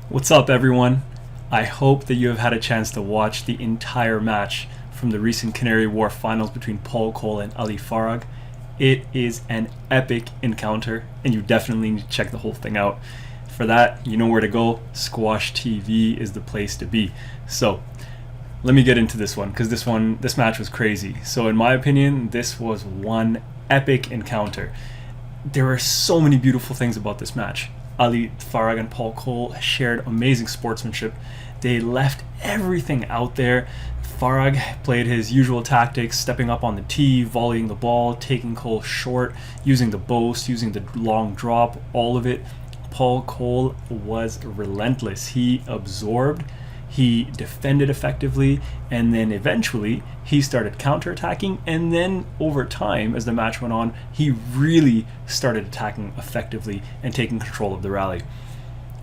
What's up, everyone? I hope that you have had a chance to watch the entire match from the recent Canary Wharf finals between Coll and Ali Farag. It is an epic encounter, and you definitely need to check the whole thing out. For that, you know where to go. Squash TV is the place to be. So, let me get into this one, because this match was crazy. So, in my opinion, this was one epic encounter. There were so many beautiful things about this match. Ali Farag and Coll shared amazing sportsmanship. They left everything out there. Farag played his usual tactics, stepping up on the tee, volleying the ball, taking Coll short, using the boast, using the long drop, all of it. Coll was relentless. He absorbed, he defended effectively, and then eventually he started counterattacking, and then over time, as the match went on, he really started attacking effectively and taking control of the rally.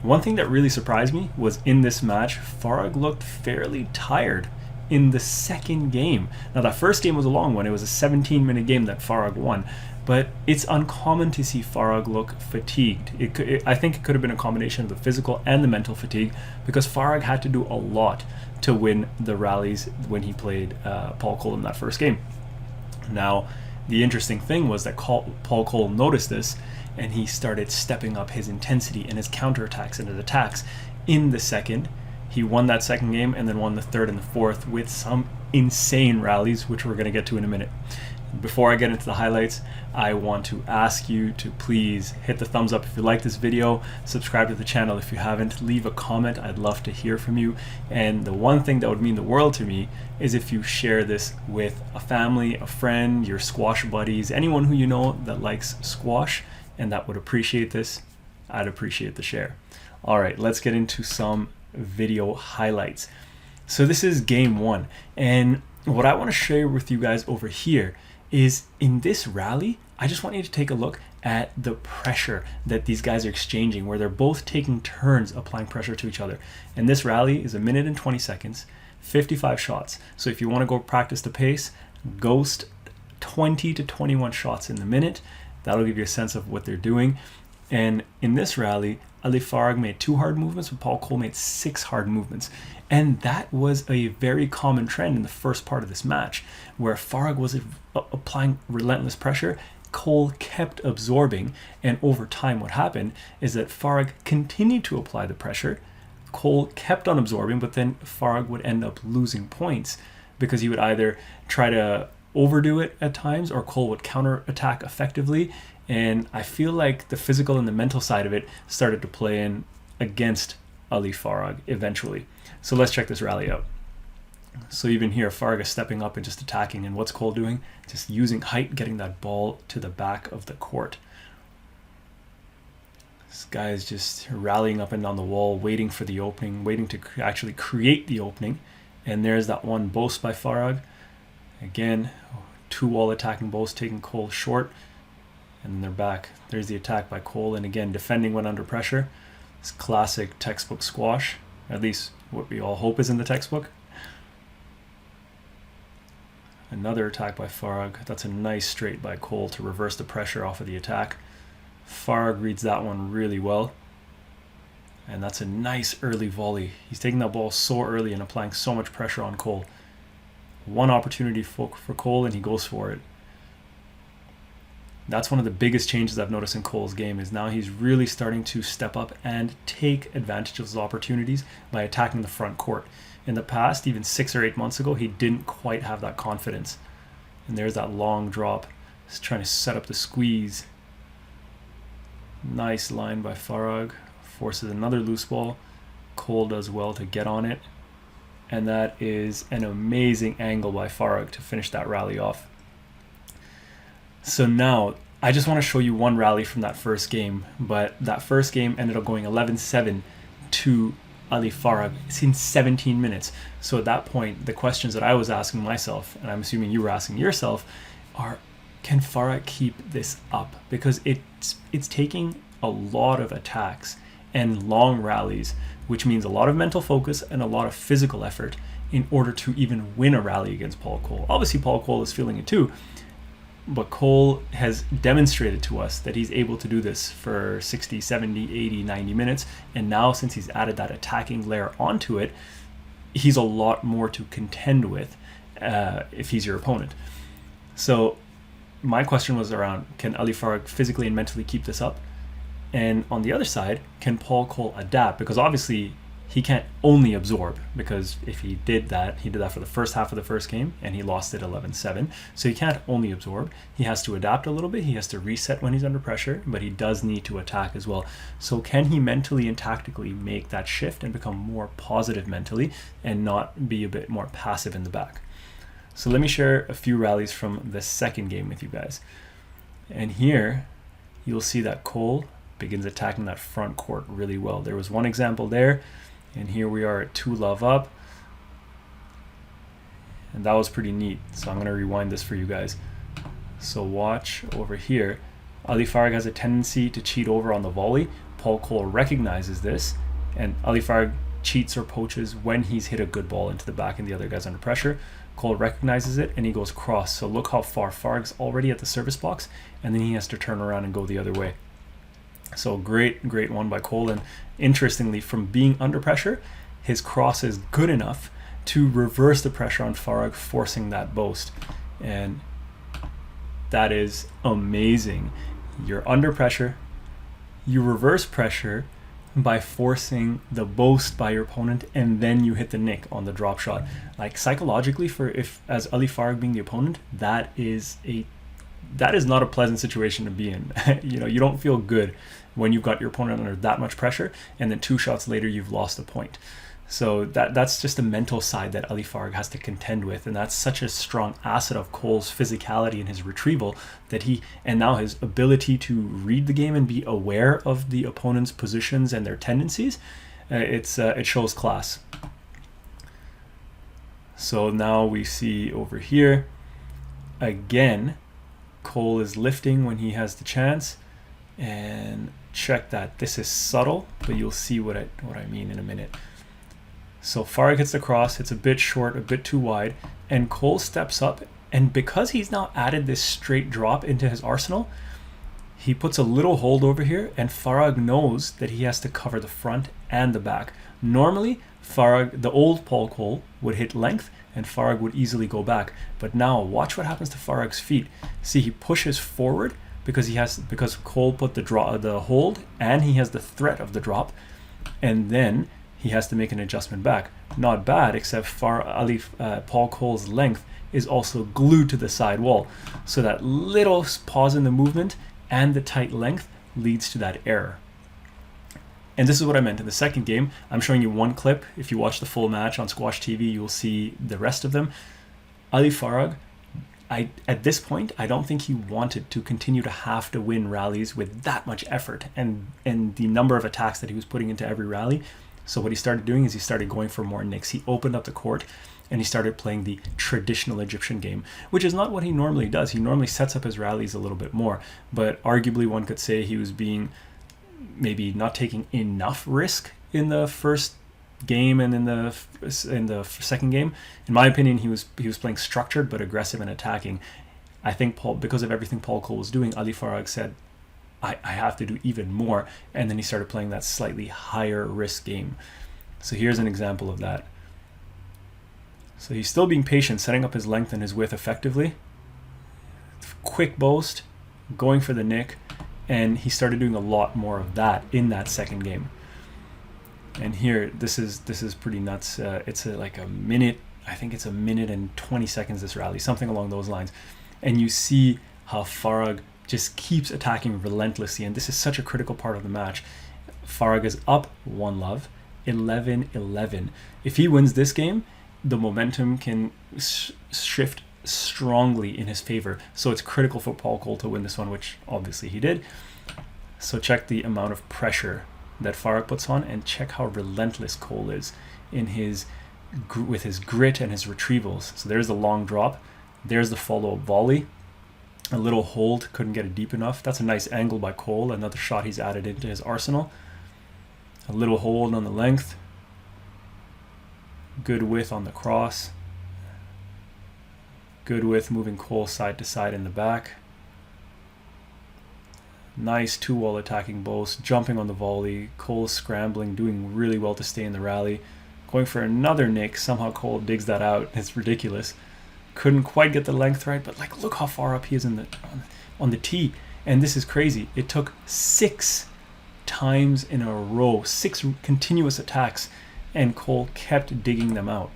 One thing that really surprised me was in this match, Farag looked fairly tired in the second game. Now, that first game was a long one. It was a 17-minute game that Farag won, but it's uncommon to see Farag look fatigued. I think it could have been a combination of the physical and the mental fatigue, because Farag had to do a lot to win the rallies when he played Coll in that first game. Now, the interesting thing was that Coll noticed this, and he started stepping up his intensity and his counterattacks and his attacks in the second. He won that second game and then won the third and the fourth with some insane rallies, which we're going to get to in a minute. Before I get into the highlights, I want to ask you to please hit the thumbs up if you like this video, subscribe to the channel if you haven't, leave a comment. I'd love to hear from you. And the one thing that would mean the world to me is if you share this with a family, a friend, your squash buddies, anyone who you know that likes squash and that would appreciate this. I'd appreciate the share. All right, let's get into some video highlights. So this is game one, and what I want to share with you guys over here is in this rally, I just want you to take a look at the pressure that these guys are exchanging, where they're both taking turns applying pressure to each other. And this rally is 1 minute and 20 seconds, 55 shots. So if you want to go practice the pace, ghost 20 to 21 shots in the minute. That'll give you a sense of what they're doing. And in this rally, Ali Farag made 2 hard movements, but Coll made 6 hard movements. And that was a very common trend in the first part of this match, where Farag was applying relentless pressure. Coll kept absorbing, and over time what happened is that Farag continued to apply the pressure. Coll kept on absorbing, but then Farag would end up losing points because he would either try to overdo it at times, or Coll would counterattack effectively. And I feel like the physical and the mental side of it started to play in against Ali Farag eventually. So let's check this rally out. So even here, Farag is stepping up and just attacking, and what's Coll doing? Just using height, getting that ball to the back of the court. This guy is just rallying up and down the wall, waiting for the opening, waiting to actually create the opening. And there's that one boast by Farag. Again, 2 wall attacking boasts, taking Coll short. And they're back. There's the attack by Coll, and again, defending when under pressure. It's classic textbook squash, at least what we all hope is in the textbook. Another attack by Farag. That's a nice straight by Coll to reverse the pressure off of the attack. Farag reads that one really well. And that's a nice early volley. He's taking that ball so early and applying so much pressure on Coll. One opportunity for Coll, and he goes for it. That's one of the biggest changes I've noticed in Coll's game, is now he's really starting to step up and take advantage of those opportunities by attacking the front court. In the past, even 6 or 8 months ago, he didn't quite have that confidence. And there's that long drop. He's trying to set up the squeeze. Nice line by Farag. Forces another loose ball. Coll does well to get on it. And that is an amazing angle by Farag to finish that rally off. So now, I just want to show you one rally from that first game, but that first game ended up going 11-7 to Ali Farag. It's in 17 minutes. So at that point, the questions that I was asking myself, and I'm assuming you were asking yourself, are, can Farag keep this up? Because it's taking a lot of attacks and long rallies, which means a lot of mental focus and a lot of physical effort in order to even win a rally against Coll. Obviously, Coll is feeling it too. But Coll has demonstrated to us that he's able to do this for 60, 70, 80, 90 minutes. And now, since he's added that attacking layer onto it, he's a lot more to contend with if he's your opponent. So my question was around, can Ali Farag physically and mentally keep this up? And on the other side, can Paul Coll adapt? Because obviously he can't only absorb, because if he did that for the first half of the first game and he lost it 11-7. So he can't only absorb. He has to adapt a little bit. He has to reset when he's under pressure, but he does need to attack as well. So can he mentally and tactically make that shift and become more positive mentally and not be a bit more passive in the back? So let me share a few rallies from the second game with you guys. And here you'll see that Coll begins attacking that front court really well. There was one example there, and here we are at 2-love up, and that was pretty neat. So I'm going to rewind this for you guys. So watch over here. Ali Farag has a tendency to cheat over on the volley. Paul Coll recognizes this, and Ali Farag cheats or poaches when he's hit a good ball into the back and the other guy's under pressure. Coll recognizes it and he goes cross. So look how far Farag's already at the service box, and then he has to turn around and go the other way. So great one by Coll. And interestingly, from being under pressure, his cross is good enough to reverse the pressure on Farag, forcing that boast. And that is amazing. You're under pressure, you reverse pressure by forcing the boast by your opponent, and then you hit the nick on the drop shot. Like, psychologically, as Ali Farag being the opponent, that is not a pleasant situation to be in. You don't feel good when you've got your opponent under that much pressure, and then 2 shots later you've lost a point. So that's just a mental side that Ali Farag has to contend with, and that's such a strong asset of Coll's physicality and his retrieval and now his ability to read the game and be aware of the opponent's positions and their tendencies. It shows class. So now we see over here again, Coll is lifting when he has the chance, and check that. This is subtle, but you'll see what I mean in a minute. So Farag hits the cross, it's a bit short, a bit too wide, and Coll steps up, and because he's now added this straight drop into his arsenal, he puts a little hold over here, and Farag knows that he has to cover the front and the back. Normally, the old Paul Coll would hit length, and Farag would easily go back. But now, watch what happens to Farag's feet. See, he pushes forward because Coll put the hold, and he has the threat of the drop, and then he has to make an adjustment back. Not bad, except Paul Coll's length is also glued to the side wall. So that little pause in the movement and the tight length leads to that error. And this is what I meant in the second game. I'm showing you one clip. If you watch the full match on Squash TV, you'll see the rest of them. Ali Farag, at this point, I don't think he wanted to continue to have to win rallies with that much effort and the number of attacks that he was putting into every rally. So what he started doing is he started going for more nicks. He opened up the court and he started playing the traditional Egyptian game, which is not what he normally does. He normally sets up his rallies a little bit more, but arguably one could say he was being maybe not taking enough risk in the first game and in the second game. In my opinion, he was playing structured but aggressive and attacking. I think because of everything Paul Coll was doing, Ali Farag said, I have to do even more, and then he started playing that slightly higher risk game. So here's an example of that. So he's still being patient, setting up his length and his width effectively. Quick boast, going for the nick, and he started doing a lot more of that in that second game. And here, this is pretty nuts. It's like a minute, I think it's a minute and 20 seconds this rally, something along those lines. And you see how Farag just keeps attacking relentlessly, and this is such a critical part of the match. Farag is up 1-love, 11-11. If he wins this game, the momentum can shift strongly in his favor. So it's critical for Paul Coll to win this one, which obviously he did. So check the amount of pressure that Farag puts on, and check how relentless Coll is with his grit and his retrievals. So there's the long drop, there's the follow-up volley, a little hold, couldn't get it deep enough. That's a nice angle by Coll, another shot he's added into his arsenal. A little hold on the length, good width on the cross. Good with moving Coll side to side in the back. Nice two-wall attacking both, jumping on the volley. Coll scrambling, doing really well to stay in the rally. Going for another nick. Somehow Coll digs that out. It's ridiculous. Couldn't quite get the length right, but like, look how far up he is on the tee. And this is crazy. It took 6 times in a row, 6 continuous attacks, and Coll kept digging them out.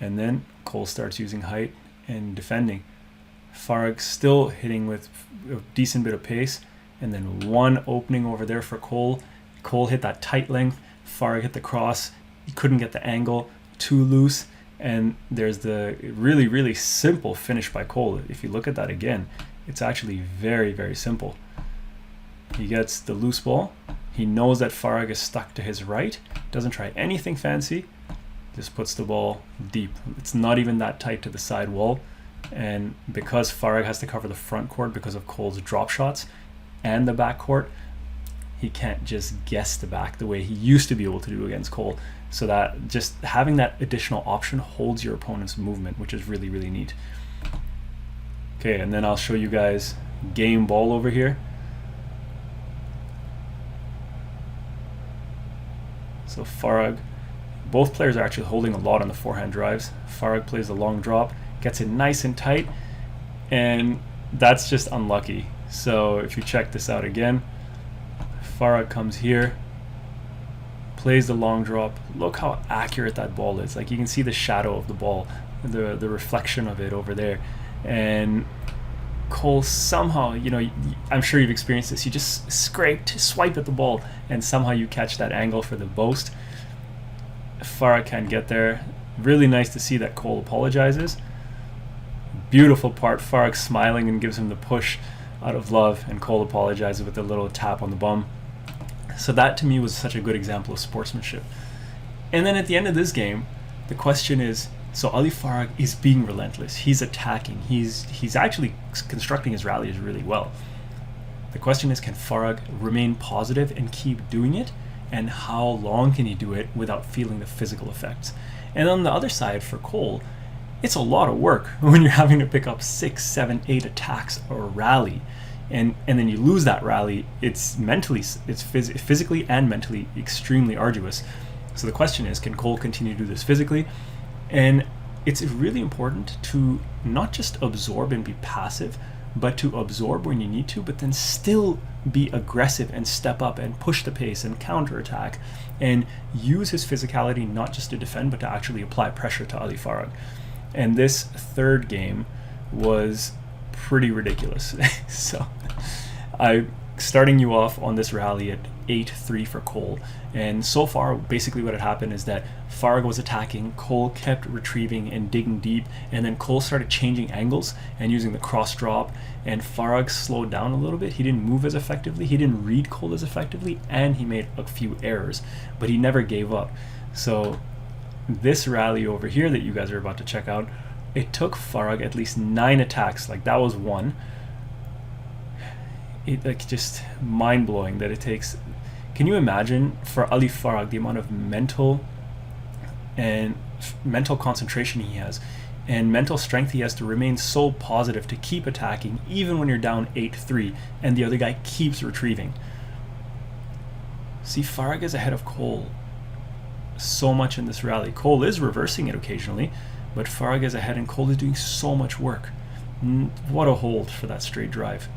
And then Coll starts using height and defending. Farag still hitting with a decent bit of pace, and then one opening over there for Coll. Coll hit that tight length. Farag hit the cross. He couldn't get the angle, too loose, and there's the really, really simple finish by Coll. If you look at that again, it's actually very, very simple. He gets the loose ball. He knows that Farag is stuck to his right. Doesn't try anything fancy. Just puts the ball deep. It's not even that tight to the side wall. And because Farag has to cover the front court because of Coll's drop shots and the back court, he can't just guess the back the way he used to be able to do against Coll. So that just having that additional option holds your opponent's movement, which is really, really neat. Okay, and then I'll show you guys game ball over here. So Farag, both players are actually holding a lot on the forehand drives. Farag plays the long drop, gets it nice and tight, and that's just unlucky. So if you check this out again, Farag comes here, plays the long drop. Look how accurate that ball is. Like, you can see the shadow of the ball, the reflection of it over there. And Coll somehow, you know, I'm sure you've experienced this, you just swipe at the ball, and somehow you catch that angle for the boast. Farag can't get there. Really nice to see that Coll apologizes. Beautiful part, Farag smiling and gives him the push out of love, and Coll apologizes with a little tap on the bum. So that to me was such a good example of sportsmanship. And then at the end of this game, the question is, so Ali Farag is being relentless. He's attacking. He's actually constructing his rallies really well. The question is, can Farag remain positive and keep doing it? And how long can he do it without feeling the physical effects? And on the other side for Coll, it's a lot of work when you're having to pick up 6, 7, 8 attacks or a rally. And then you lose that rally. It's physically and mentally extremely arduous. So the question is, can Coll continue to do this physically? And it's really important to not just absorb and be passive, but to absorb when you need to, but then still be aggressive and step up and push the pace and counterattack and use his physicality not just to defend, but to actually apply pressure to Ali Farag. And this third game was pretty ridiculous. So I'm starting you off on this rally at 8-3 for Coll, and so far basically what had happened is that Farag was attacking, Coll kept retrieving and digging deep, and then Coll started changing angles and using the cross drop, and Farag slowed down a little bit. He didn't move as effectively, he didn't read Coll as effectively, and he made a few errors, but he never gave up. So this rally over here that you guys are about to check out, it took Farag at least 9 attacks. Like, that was one. It, like, just mind-blowing that it takes. Can you imagine for Ali Farag the amount of mental concentration he has and mental strength he has to remain so positive to keep attacking even when you're down 8-3 and the other guy keeps retrieving. See, Farag is ahead of Coll so much in this rally. Coll is reversing it occasionally, but Farag is ahead and Coll is doing so much work. What a hold for that straight drive.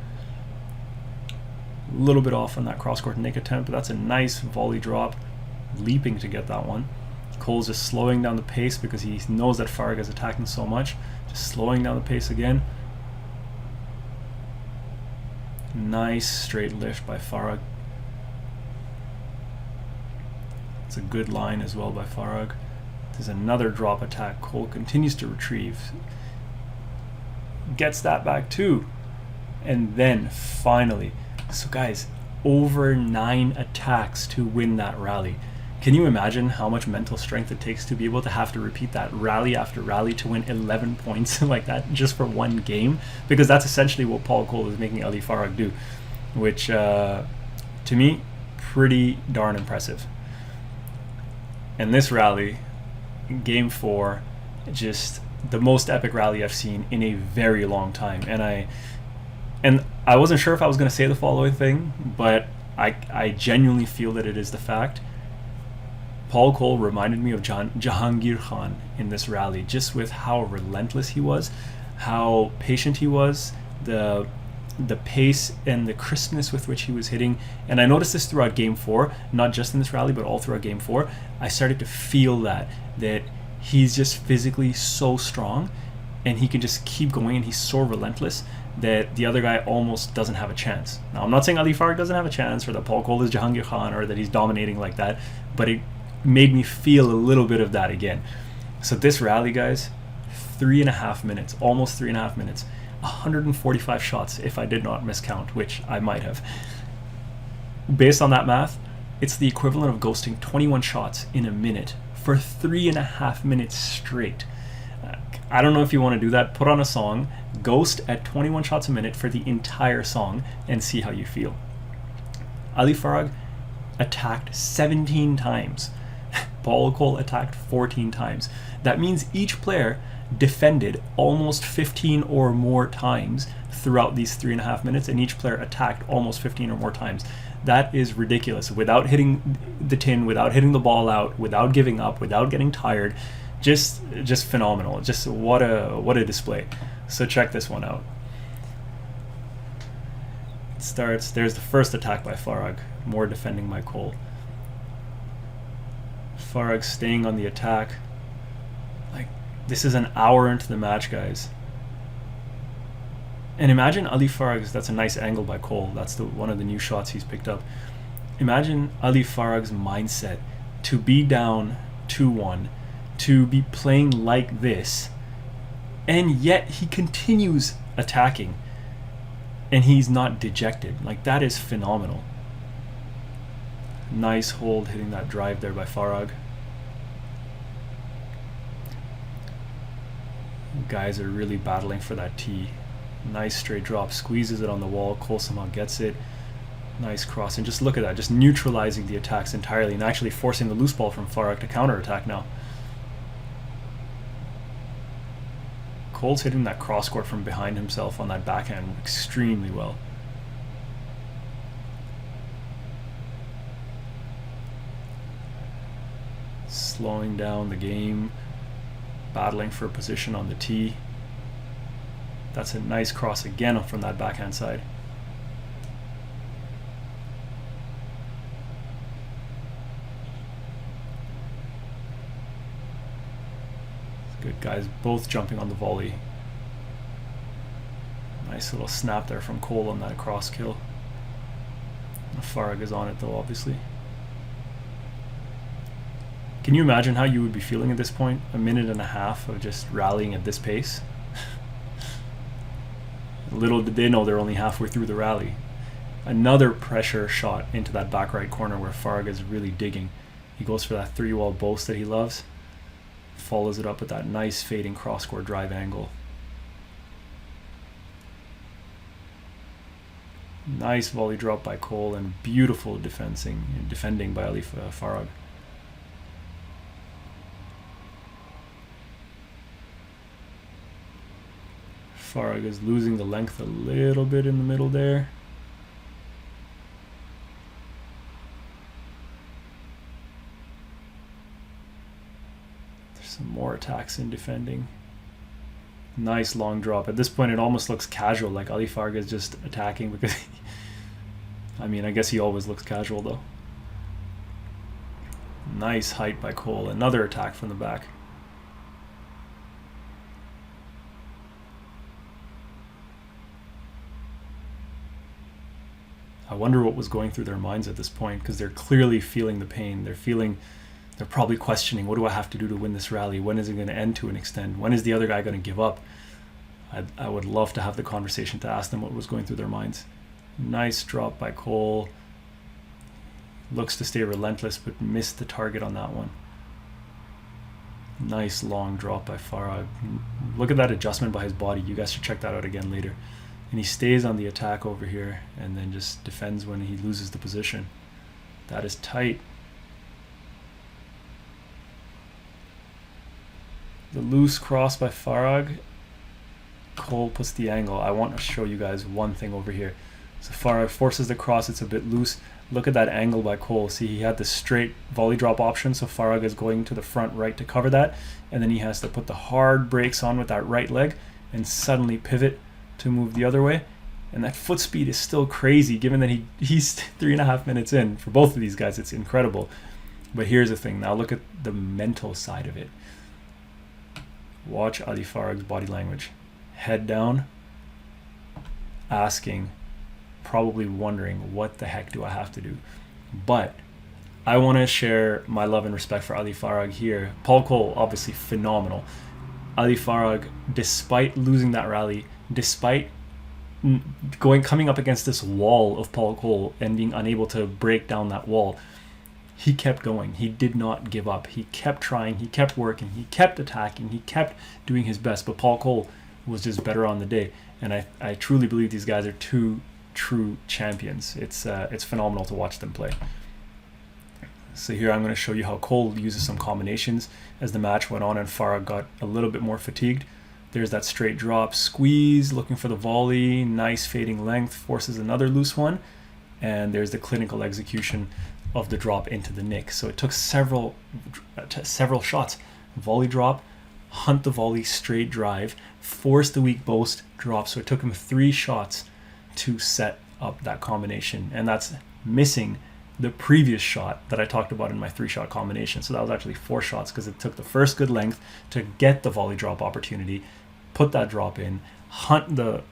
A little bit off on that cross-court nick attempt, but that's a nice volley drop, leaping to get that one. Coll's just slowing down the pace because he knows that Farag is attacking so much. Just slowing down the pace again. Nice straight lift by Farag. It's a good line as well by Farag. There's another drop attack. Coll continues to retrieve. Gets that back too. And then finally, so guys, over 9 attacks to win that rally. Can you imagine how much mental strength it takes to be able to have to repeat that rally after rally to win 11 points like that just for one game? Because that's essentially what Paul Coll is making Ali Farag do, which to me, pretty darn impressive. And this rally, game 4, just the most epic rally I've seen in a very long time. And I wasn't sure if I was going to say the following thing, but I genuinely feel that it is the fact. Paul Coll reminded me of Jahangir Khan in this rally, just with how relentless he was, how patient he was, the pace and the crispness with which he was hitting. And I noticed this throughout game 4, not just in this rally, but all throughout game 4. I started to feel that he's just physically so strong, and he can just keep going, and he's so relentless that the other guy almost doesn't have a chance. Now, I'm not saying Ali Farag doesn't have a chance, or that Paul Coll is Jahangir Khan, or that he's dominating like that, but it made me feel a little bit of that again. So this rally, guys, 3.5 minutes, almost 3.5 minutes, 145 shots if I did not miscount, which I might have. Based on that math, it's the equivalent of ghosting 21 shots in a minute for 3.5 minutes straight. I don't know if you want to do that. Put on a song, ghost at 21 shots a minute for the entire song, and see how you feel. Ali Farag attacked 17 times. Paul Coll attacked 14 times. That means each player defended almost 15 or more times throughout these 3.5 minutes, and each player attacked almost 15 or more times. That is ridiculous. Without hitting the tin, without hitting the ball out, without giving up, without getting tired. Just phenomenal. Just what a display. So check this one out. It starts, there's the first attack by Farag, more defending by Coll. Farag staying on the attack. Like, this is an hour into the match, guys. And imagine Ali Farag's, that's a nice angle by Coll. That's one of the new shots he's picked up. Imagine Ali Farag's mindset to be down 2-1, to be playing like this, and yet he continues attacking, and he's not dejected. Like, that is phenomenal. Nice hold, hitting that drive there by Farag. Guys are really battling for that tee. Nice straight drop, squeezes it on the wall. Coll somehow gets it. Nice cross, and just look at that, just neutralizing the attacks entirely and actually forcing the loose ball from Farag to counter-attack now. Coll's hitting that cross court from behind himself on that backhand extremely well. Slowing down the game, battling for a position on the tee. That's a nice cross again from that backhand side. Good guys, both jumping on the volley. Nice little snap there from Coll on that cross kill. Farag is on it though, obviously. Can you imagine how you would be feeling at this point? A minute and a half of just rallying at this pace. Little did they know they're only halfway through the rally. Another pressure shot into that back right corner where Farag is really digging. He goes for that 3-wall boast that he loves. Follows it up with that nice fading cross-court drive angle. Nice volley drop by Coll, and beautiful defending by Ali Farag. Farag is losing the length a little bit in the middle there. Some more attacks in defending. Nice long drop. At this point it almost looks casual, like Ali Farag is just attacking because I mean, I guess he always looks casual though. Nice height by Coll. Another attack from the back. I wonder what was going through their minds at this point, because they're clearly feeling the pain. They're probably questioning, what do I have to do to win this rally? When is it going to end to an extent? When is the other guy going to give up? I would love to have the conversation to ask them what was going through their minds. Nice drop by Coll. Looks to stay relentless, but missed the target on that one. Nice long drop by Farag. Look at that adjustment by his body. You guys should check that out again later. And he stays on the attack over here and then just defends when he loses the position. That is tight. The loose cross by Farag. Coll puts the angle. I want to show you guys one thing over here. So Farag forces the cross, it's a bit loose. Look at that angle by Coll. See, he had the straight volley drop option, so Farag is going to the front right to cover that, and then he has to put the hard brakes on with that right leg and suddenly pivot to move the other way. And that foot speed is still crazy, given that he's 3.5 minutes in. For both of these guys, it's incredible. But here's the thing. Now look at the mental side of it. Watch Ali Farag's body language. Head down, asking, probably wondering, what the heck do I have to do? But I want to share my love and respect for Ali Farag here. Paul Coll, obviously phenomenal. Ali Farag, despite losing that rally, despite coming up against this wall of Paul Coll and being unable to break down that wall, he kept going. He did not give up. He kept trying. He kept working. He kept attacking. He kept doing his best. But Paul Coll was just better on the day. And I truly believe these guys are two true champions. It's phenomenal to watch them play. So here I'm going to show you how Coll uses some combinations as the match went on and Farag got a little bit more fatigued. There's that straight drop, squeeze, looking for the volley, nice fading length, forces another loose one, and there's the clinical execution of the drop into the nick. So it took several shots. Volley drop, hunt the volley, straight drive, force the weak post, drop. So it took him 3 shots to set up that combination, and that's missing the previous shot that I talked about in my 3-shot combination. So that was actually 4 shots because it took the first good length to get the volley drop opportunity, put that drop in, hunt the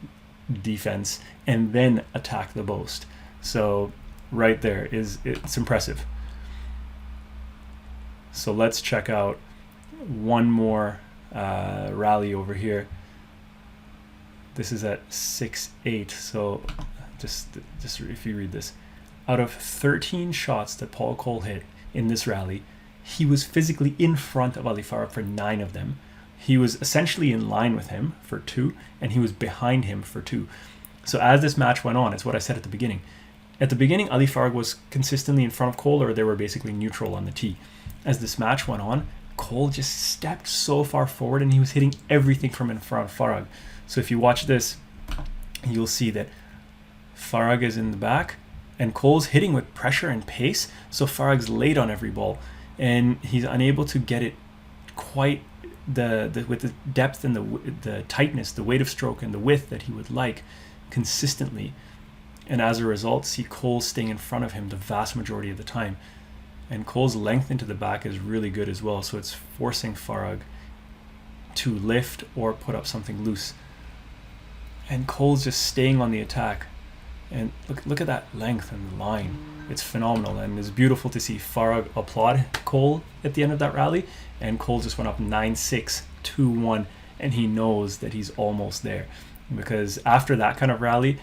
defense, and then attack the post. So right there it's impressive. So let's check out one more rally over here. This is at 6-8. So just if you read this, out of 13 shots that Paul Coll hit in this rally, he was physically in front of Ali Farag for 9 of them. He was essentially in line with him for 2, and he was behind him for 2. So as this match went on, it's what I said at the beginning. At the beginning, Ali Farag was consistently in front of Coll, or they were basically neutral on the tee. As this match went on, Coll just stepped so far forward, and he was hitting everything from in front of Farag. So if you watch this, you'll see that Farag is in the back, and Coll's hitting with pressure and pace, so Farag's late on every ball, and he's unable to get it quite with the depth and the tightness, the weight of stroke and the width that he would like consistently. And as a result, see Coll staying in front of him the vast majority of the time. And Coll's length into the back is really good as well, so it's forcing Farag to lift or put up something loose. And Coll's just staying on the attack. And look at that length and the line. It's phenomenal, and it's beautiful to see Farag applaud Coll at the end of that rally. And Coll just went up 9-6, 2-1, and he knows that he's almost there. Because after that kind of rally,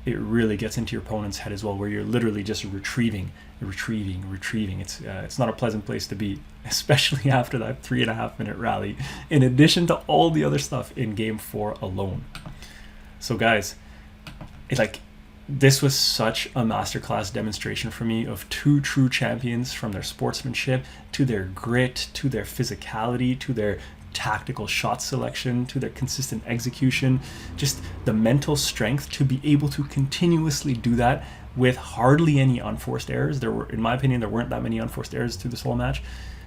it really gets into your opponent's head as well, where you're literally just retrieving. It's not a pleasant place to be, especially after that 3.5-minute rally, in addition to all the other stuff in Game 4 alone. So guys, this was such a masterclass demonstration for me of 2 true champions, from their sportsmanship to their grit to their physicality to their tactical shot selection to their consistent execution, just the mental strength to be able to continuously do that with hardly any unforced errors. In my opinion, there weren't that many unforced errors through this whole match.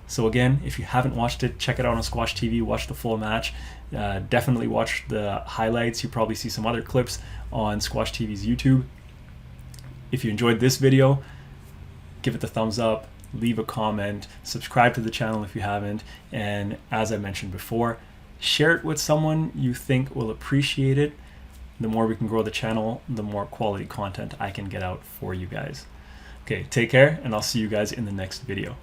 So again, if you haven't watched it, check it out on Squash TV, watch the full match. Definitely watch the highlights. You probably see some other clips on Squash TV's YouTube. If you enjoyed this video, give it the thumbs up, leave a comment, subscribe to the channel if you haven't, and as I mentioned before, share it with someone you think will appreciate it. The more we can grow the channel, the more quality content I can get out for you guys. Okay, take care, and I'll see you guys in the next video.